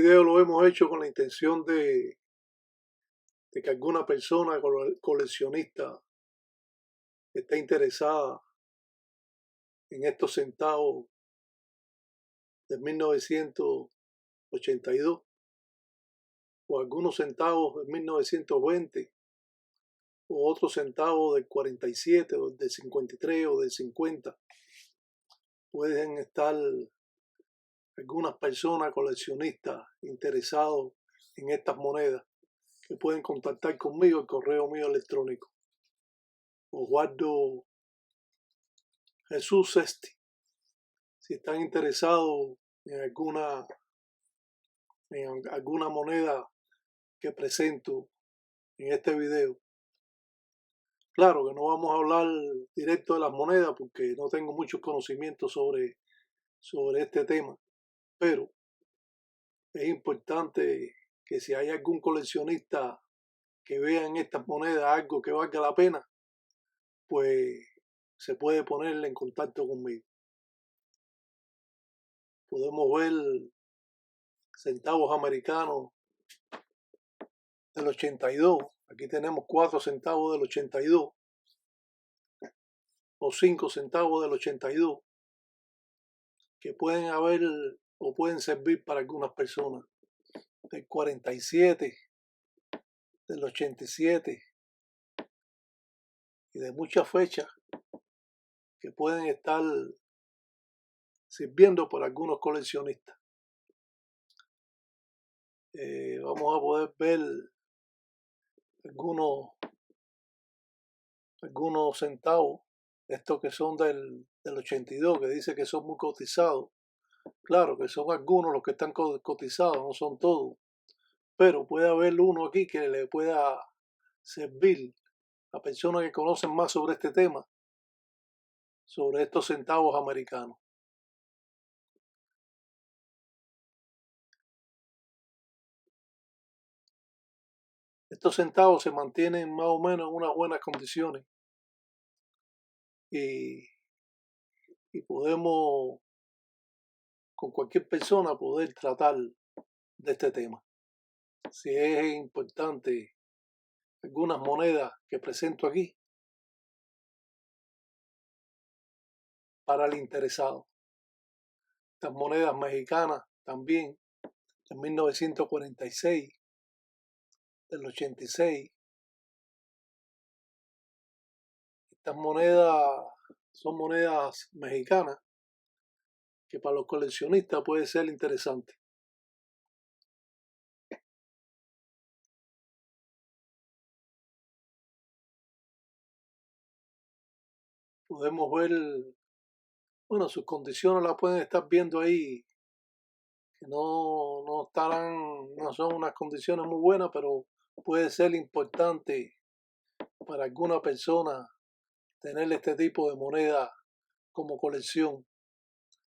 video lo hemos hecho con la intención de que alguna persona coleccionista esté interesada en estos centavos de 1982 o algunos centavos de 1920 o otros centavos del 47 o del 53 o del 50. Pueden estar algunas personas coleccionistas interesados en estas monedas que pueden contactar conmigo, el correo mío electrónico Oswaldo Jesús Sesti. Si están interesados en alguna moneda que presento en este video. Claro que no vamos a hablar directo de las monedas porque no tengo muchos conocimientos sobre este tema, pero es importante que si hay algún coleccionista que vea en estas monedas algo que valga la pena, pues se puede poner en contacto conmigo. Podemos ver centavos americanos del 82. Aquí tenemos 4 centavos del 82 o 5 centavos del 82 que pueden haber o pueden servir para algunas personas. Del 47, del 87 y de muchas fechas que pueden estar sirviendo para algunos coleccionistas. Vamos a poder ver algunos centavos, estos que son del 82, que dice que son muy cotizados. Claro que son algunos los que están cotizados, no son todos, pero puede haber uno aquí que le pueda servir a personas que conocen más sobre este tema, sobre estos centavos americanos. Estos centavos se mantienen más o menos en unas buenas condiciones y podemos con cualquier persona poder tratar de este tema. Si es importante algunas monedas que presento aquí para el interesado. Estas monedas mexicanas también de 1946, del 86. Estas monedas son monedas mexicanas que para los coleccionistas puede ser interesante. Podemos ver, bueno, sus condiciones las pueden estar viendo ahí, que no son unas condiciones muy buenas, pero puede ser importante para alguna persona tener este tipo de moneda como colección.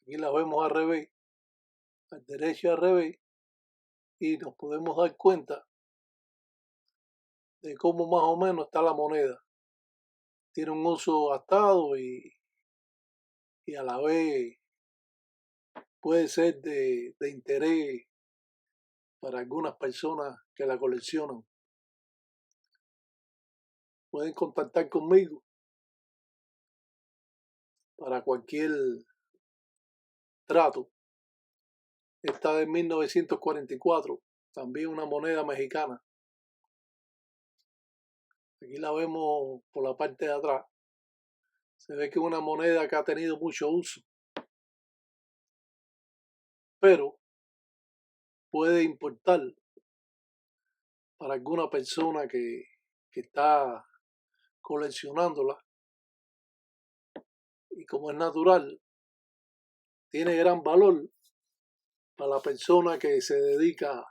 Aquí la vemos al revés, al derecho y al revés, y nos podemos dar cuenta de cómo más o menos está la moneda. Tiene un uso gastado y a la vez puede ser de interés para algunas personas que la coleccionan. Pueden contactar conmigo para cualquier trato. Esta de 1944, también una moneda mexicana. Aquí la vemos por la parte de atrás. Se ve que es una moneda que ha tenido mucho uso, pero puede importar para alguna persona que está coleccionándola, y como es natural, tiene gran valor para la persona que se dedica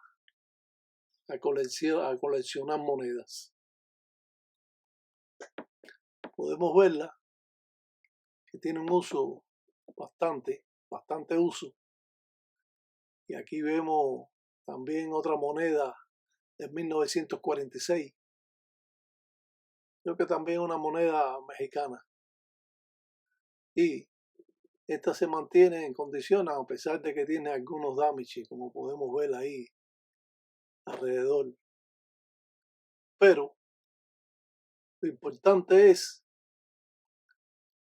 a coleccionar monedas. Podemos verla que tiene un uso bastante uso. Y aquí vemos también otra moneda de 1946. Creo que también una moneda mexicana. Y esta se mantiene en condiciones a pesar de que tiene algunos damages, como podemos ver ahí alrededor. Pero lo importante es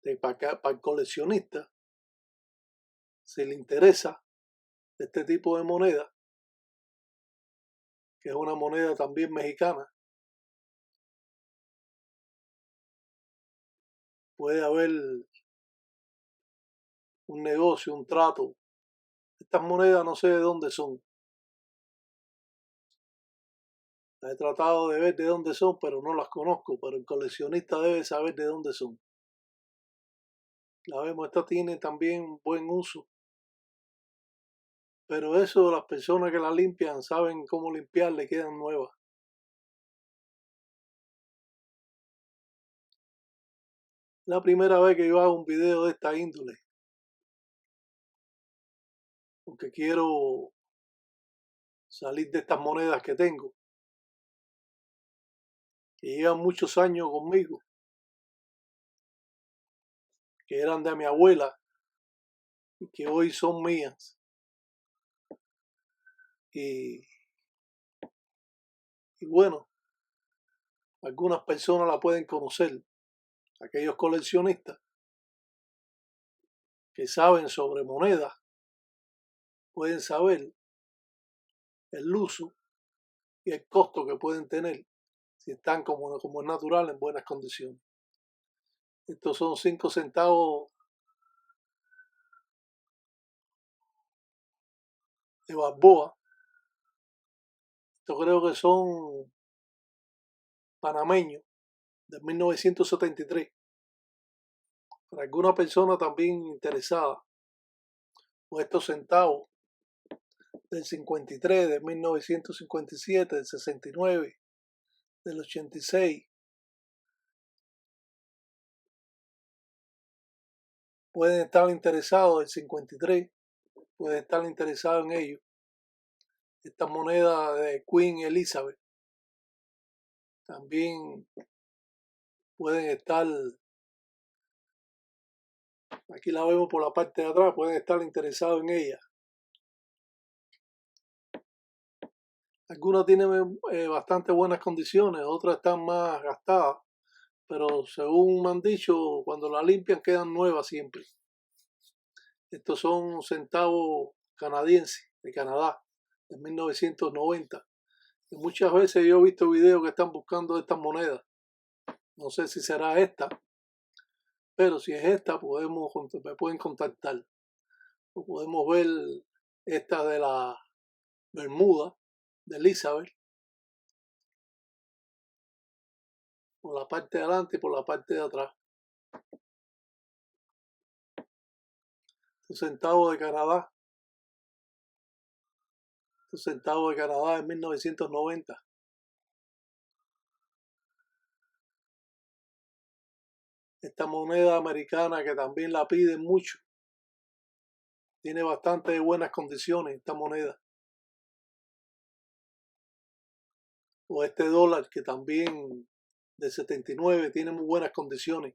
que para el coleccionista, si le interesa este tipo de moneda, que es una moneda también mexicana, puede haber un negocio, un trato. Estas monedas no sé de dónde son. Las he tratado de ver de dónde son, pero no las conozco. Pero el coleccionista debe saber de dónde son. La vemos, esta tiene también buen uso. Pero eso, las personas que la limpian saben cómo limpiar, le quedan nuevas. La primera vez que yo hago un video de esta índole, porque quiero salir de estas monedas que tengo, que llevan muchos años conmigo, que eran de mi abuela y que hoy son mías. Y bueno, algunas personas la pueden conocer, aquellos coleccionistas que saben sobre monedas, pueden saber el uso y el costo que pueden tener si están como es natural en buenas condiciones. Estos son 5 centavos de Balboa. Esto creo que son panameños de 1973. Para alguna persona también interesada, o estos centavos del 53, de 1957, del 69, del 86, pueden estar interesados, del 53, pueden estar interesados en ello. Esta moneda de Queen Elizabeth también pueden estar, aquí la vemos por la parte de atrás, pueden estar interesados en ella. Algunas tienen bastante buenas condiciones, otras están más gastadas, pero según me han dicho, cuando la limpian quedan nuevas siempre. Estos son centavos canadienses de Canadá, de 1990. Y muchas veces yo he visto videos que están buscando estas monedas. No sé si será esta, pero si es esta, me pueden contactar. O podemos ver esta de la Bermuda, de Elizabeth, por la parte de adelante y por la parte de atrás. Estos centavos de Canadá. Estos centavos de Canadá en 1990. Esta moneda americana que también la piden mucho. Tiene bastante buenas condiciones esta moneda. O este dólar que también de 79 tiene muy buenas condiciones.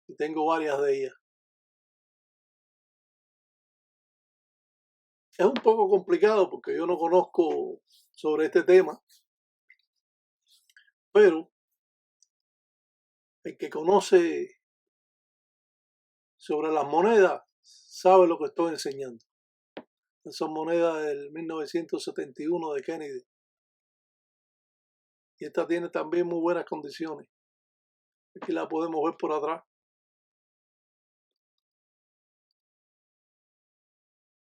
Y tengo varias de ellas. Es un poco complicado porque yo no conozco sobre este tema, pero el que conoce sobre las monedas sabe lo que estoy enseñando. Son monedas del 1971 de Kennedy. Y esta tiene también muy buenas condiciones. Aquí la podemos ver por atrás.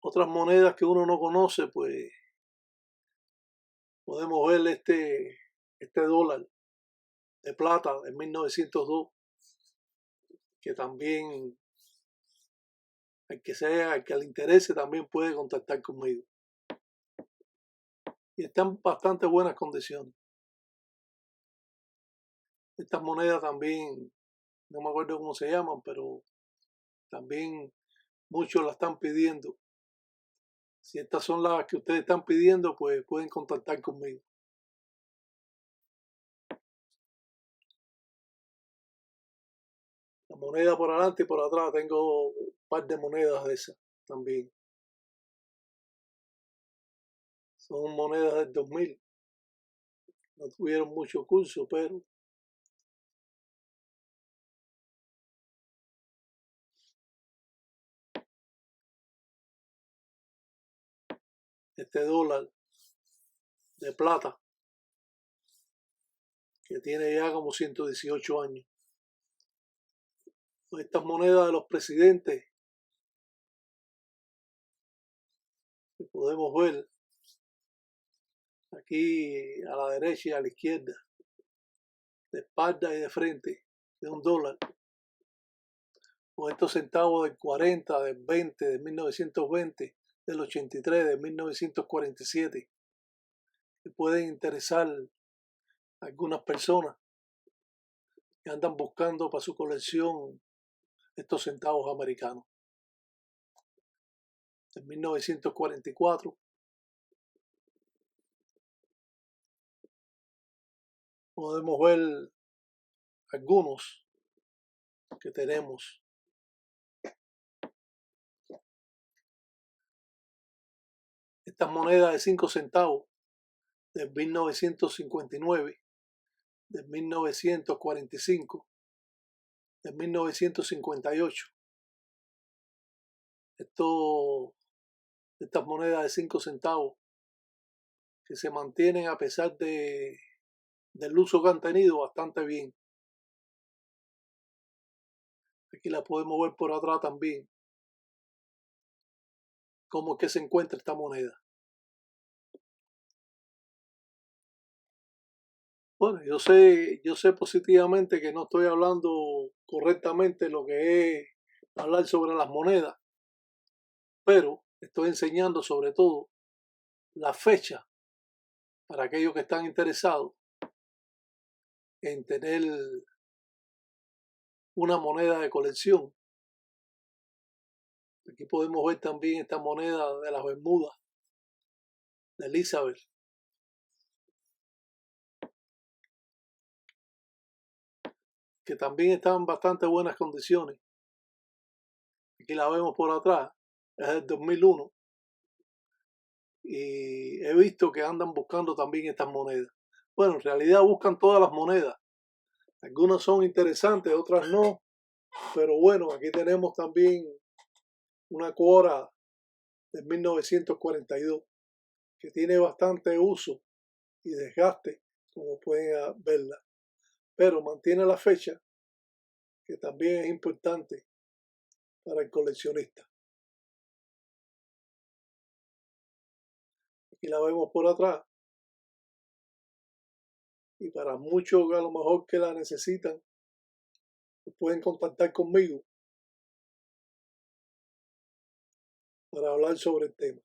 Otras monedas que uno no conoce, pues podemos ver este dólar de plata de 1902, que también el que le interese también puede contactar conmigo. Y está en bastante buenas condiciones. Estas monedas también, no me acuerdo cómo se llaman, pero también muchos la están pidiendo. Si estas son las que ustedes están pidiendo, pues pueden contactar conmigo. moneda por adelante y por atrás tengo un par de monedas de esas también. Son monedas del 2000. No tuvieron mucho curso, pero este dólar de plata, que tiene ya como 118 años. Estas monedas de los presidentes, que podemos ver aquí a la derecha y a la izquierda, de espalda y de frente, de $1. O estos centavos del 40, del 20, de 1920, del 83, de 1947, que pueden interesar a algunas personas que andan buscando para su colección estos centavos americanos. En 1944 podemos ver algunos que tenemos. Estas monedas de 5 centavos de 1959, de 1945, de 1958. Estas monedas de 5 centavos que se mantienen a pesar del uso que han tenido bastante bien. Aquí la podemos ver por atrás también, cómo es que se encuentra esta moneda. Bueno, yo sé positivamente que no estoy hablando correctamente lo que es hablar sobre las monedas, pero estoy enseñando sobre todo la fecha para aquellos que están interesados en tener una moneda de colección. Aquí podemos ver también esta moneda de las Bermudas, de Elizabeth. Que también está en bastante buenas condiciones. Aquí la vemos por atrás, es del 2001. Y he visto que andan buscando también estas monedas. Bueno, en realidad buscan todas las monedas. Algunas son interesantes, otras no. Pero bueno, aquí tenemos también una Cora de 1942 que tiene bastante uso y desgaste, como pueden verla. Pero mantiene la fecha, que también es importante para el coleccionista. Aquí la vemos por atrás. Y para muchos que a lo mejor que la necesitan, pueden contactar conmigo para hablar sobre el tema.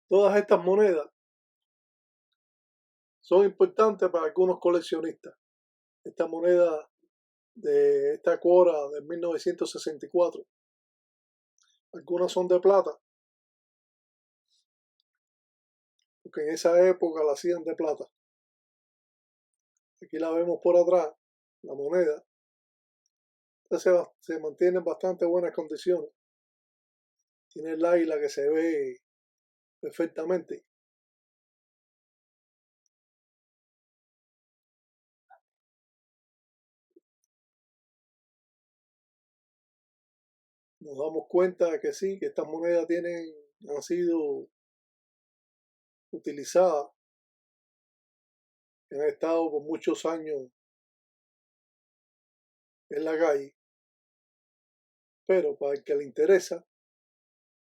Todas estas monedas son importantes para algunos coleccionistas. Esta moneda de esta Cora de 1964, algunas son de plata, porque en esa época la hacían de plata. Aquí la vemos por atrás, la moneda. Se mantiene en bastante buenas condiciones. Tiene el águila que se ve perfectamente. Nos damos cuenta de que sí, que estas monedas han sido utilizadas, que han estado por muchos años en la calle, pero para el que le interesa,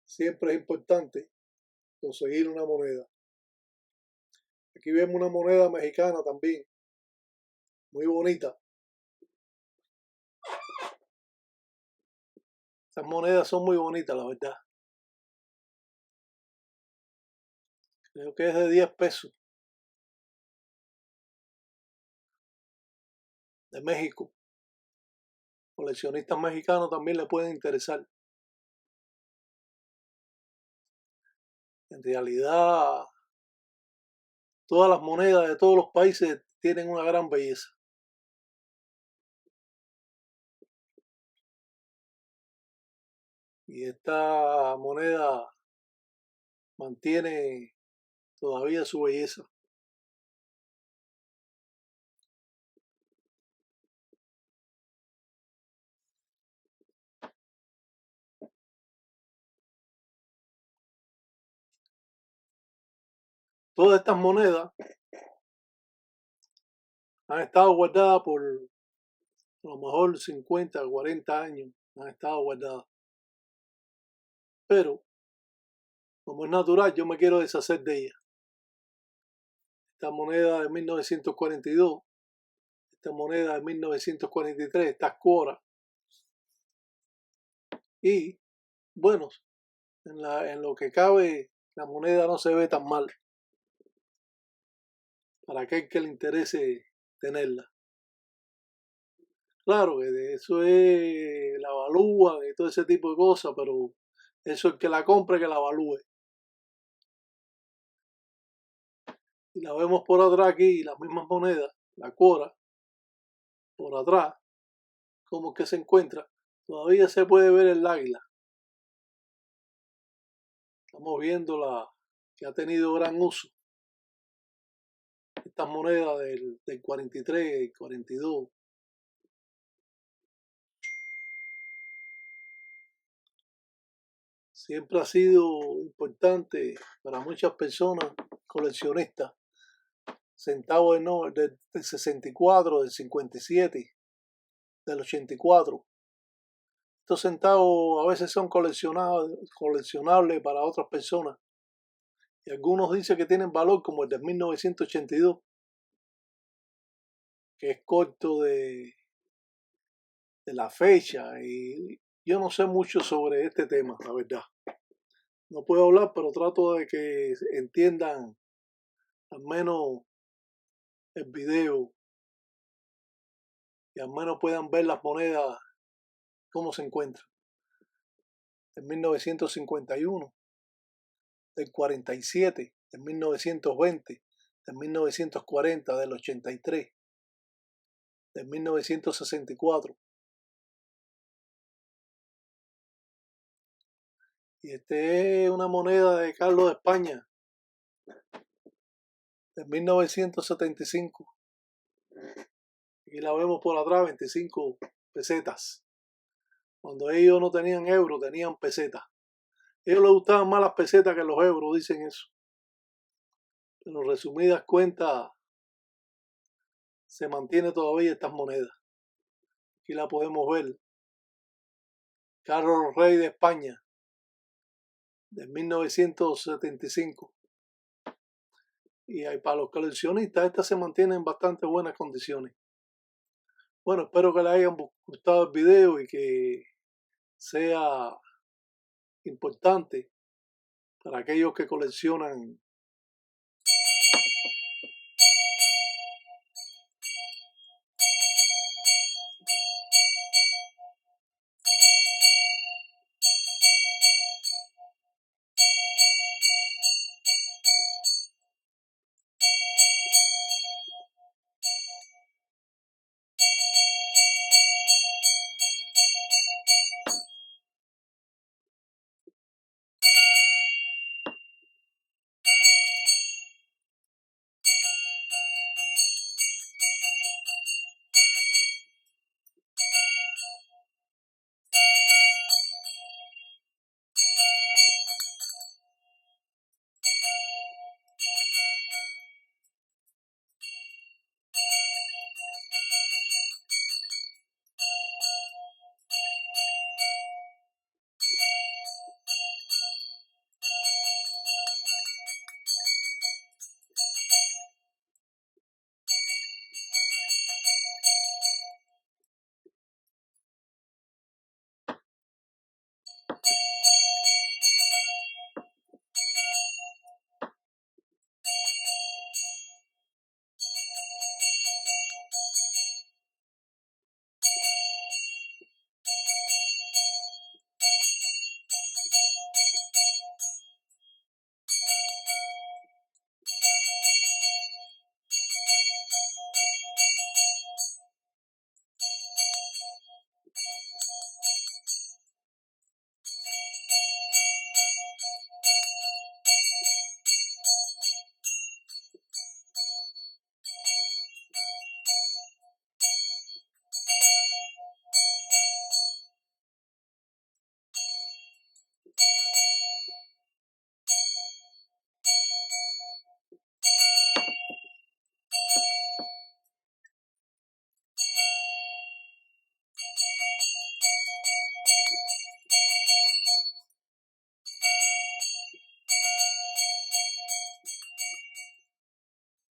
siempre es importante conseguir una moneda. Aquí vemos una moneda mexicana también, muy bonita. Estas monedas son muy bonitas, la verdad. Creo que es de 10 pesos, de México. Coleccionistas mexicanos también le pueden interesar. En realidad, todas las monedas de todos los países tienen una gran belleza. y esta moneda mantiene todavía su belleza. Todas estas monedas han estado guardadas por a lo mejor 50, 40 años, han estado guardadas. Pero, como es natural, yo me quiero deshacer de ella. Esta moneda de 1942, esta moneda de 1943, estas cuoras. Y, bueno, en lo que cabe, la moneda no se ve tan mal para aquel que le interese tenerla. Claro que de eso es la evalúan y todo ese tipo de cosas, pero eso es que la compre, que la evalúe. Y la vemos por atrás aquí, las mismas monedas, la cuora, por atrás, como que se encuentra. Todavía se puede ver el águila. Estamos viendo que ha tenido gran uso. Estas monedas del 43, 42. Siempre ha sido importante para muchas personas coleccionistas. Centavos del 64, del 57, del 84. Estos centavos a veces son coleccionables para otras personas. Y algunos dicen que tienen valor como el de 1982, que es corto de la fecha. Y yo no sé mucho sobre este tema, la verdad. No puedo hablar, pero trato de que entiendan al menos el video y al menos puedan ver las monedas, cómo se encuentran. En 1951, del 47, del 1920, del 1940, del 83, del 1964. Y este es una moneda de Carlos de España, de 1975. Aquí la vemos por atrás, 25 pesetas. Cuando ellos no tenían euros, tenían pesetas. A ellos les gustaban más las pesetas que los euros, dicen eso. Pero resumidas cuentas, se mantiene todavía estas monedas. Aquí la podemos ver. Carlos Rey de España, de 1975. Y para los coleccionistas, estas se mantienen en bastante buenas condiciones. Bueno, espero que les hayan gustado el video y que sea importante para aquellos que coleccionan